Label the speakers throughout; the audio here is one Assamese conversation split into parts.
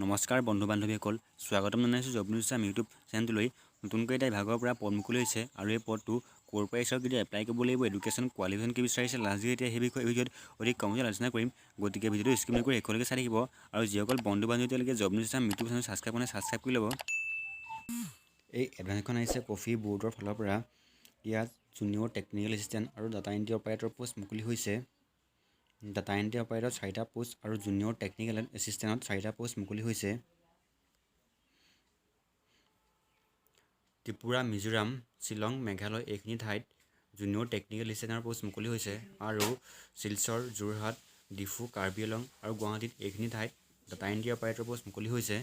Speaker 1: নমস্কাৰ বন্ধু বান্ধৱীসকল, স্বাগতম জনাইছোঁ জব নিউজ আছাম ইউটিউব চেনেলটোলৈ। নতুনকৈ এটা বিভাগৰ পৰা পদ মুকলি হৈছে আৰু এই পদটো ক'ৰ পৰা আহিছে, কেতিয়া এপ্লাই কৰিব লাগিব, এডুকেশ্যন কোৱালিফিকেশ্যন কি বিচাৰিছে, লাষ্ট ডেট এতিয়া সেই বিষয়ে ভিডিঅ'ত অধিক কমকৈ আলোচনা কৰিম। গতিকে ভিডিঅ'টো স্কিপ নকৰি শেষলৈকে চাই থাকিব আৰু যিসকল বন্ধু বান্ধৱী তেওঁলোকে job news Assam YouTube channel subscribe কৰি ল'ব। এই এডভান্সখন আহিছে কফি বোৰ্ডৰ ফালৰ পৰা। ইয়াত জুনিয়ৰ টেকনিকেল এছিষ্টেণ্ট আৰু ডাটা এণ্ট্ৰি অপাৰেটৰ পোষ্ট মুকলি হৈছে। ডাটা এণ্ট্ৰি অপাৰেটৰত 4টা পোষ্ট আৰু জুনিয়ৰ টেকনিকেল এছিষ্টেণ্টত 4টা পোষ্ট মুকলি হৈছে। ত্ৰিপুৰা, মিজোৰাম, শ্বিলং, মেঘালয় এইখিনি ঠাইত জুনিয়ৰ টেকনিকেল এছিষ্টেণ্টৰ পোষ্ট মুকলি হৈছে আৰু শিলচৰ, যোৰহাট, ডিফু, কাৰ্বি আংলং আৰু গুৱাহাটীত এইখিনি ঠাইত ডাটা এণ্ট্ৰি অপাৰেটৰ পোষ্ট মুকলি হৈছে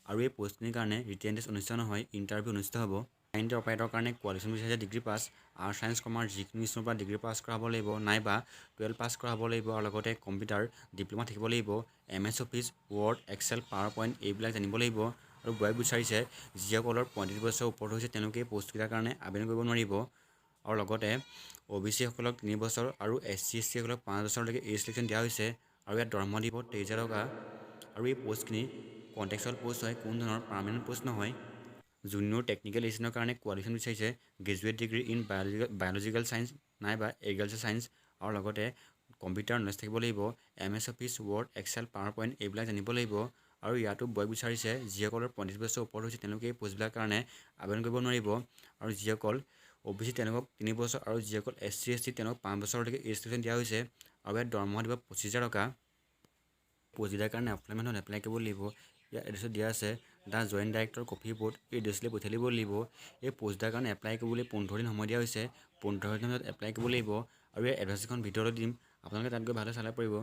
Speaker 1: আৰু এই পোষ্টখিনিৰ কাৰণে ৰিটেন টেষ্ট অনুষ্ঠিত নহয়, ইণ্টাৰভিউ অনুষ্ঠিত হ'ব। ডাটা এণ্ট্ৰি অপাৰেটৰৰ কাৰণে কোৱালিফিকেশ্যন বিচাৰিছে degree pass, arts science commerce যিকোনো স্কুলৰ পৰা ডিগ্ৰী পাছ কৰা হ'ব লাগিব, নাইবা 12 পাছ কৰা হ'ব লাগিব আৰু লগতে কম্পিউটাৰ ডিপ্ল'মা থাকিব লাগিব। MS office, word, excel, power point এইবিলাক জানিব লাগিব আৰু বয়স বিচাৰিছে যিসকলৰ 35 বছৰ ওপৰত হৈছে তেওঁলোকে এই পষ্টকেইটাৰ কাৰণে আবেদন কৰিব নোৱাৰিব আৰু লগতে OBC সকলক 3 বছৰ আৰু SC ST সকলক 5 বছৰলৈকে এজ ৰিলেক্সন দিয়া হৈছে আৰু ইয়াত দৰমহা দিব 23,000 টকা আৰু এই পষ্টখিনি কণ্টেক্সুৱেল পষ্ট হয়, কোনো ধৰণৰ পাৰ্মানেণ্ট পষ্ট নহয়। জুনিয়ৰ টেকনিকেল এছিষ্টেণ্টৰ কাৰণে কোৱালিফিকেশ্যন বিচাৰিছে graduate degree in biological science নাইবা এগ্ৰিকালচাৰ ছায়েন্স আৰু লগতে কম্পিউটাৰ নলেজ থাকিব লাগিব। MS office, word, excel, power point এইবিলাক জানিব লাগিব আৰু ইয়াতো বয়স বিচাৰিছে যিসকলৰ 35 বছৰ ওপৰত হৈছে তেওঁলোকে এই পষ্টবিলাকৰ কাৰণে আবেদন কৰিব নোৱাৰিব আৰু যিসকল OBC তেওঁলোকক 3 বছৰ আৰু যিসকল SC ST তেওঁলোকক 5 বছৰলৈকে এজ ৰিলেক্সন দিয়া হৈছে আৰু ইয়াত দৰমহা দিব 25,000 টকা। পষ্টকেইটাৰ কাৰণে অফলাইন মেথডত এপ্লাই কৰিব লাগিব। ইয়াৰ এড্ৰেছত দিয়া আছে the joint director coffee board, এই এড্ৰেছলৈ পঠিয়াই দিব লাগিব। এই পষ্টকেইটাৰ কাৰণে এপ্লাই কৰিবলৈ 15 দিন সময় দিয়া হৈছে, 15 দিনৰ ভিতৰত এপ্লাই কৰিব লাগিব আৰু এই এডভান্সখন ভিডিঅ'টো দিম, আপোনালোকে তাত গৈ ভালদৰে চাই ল'ব পাৰিব।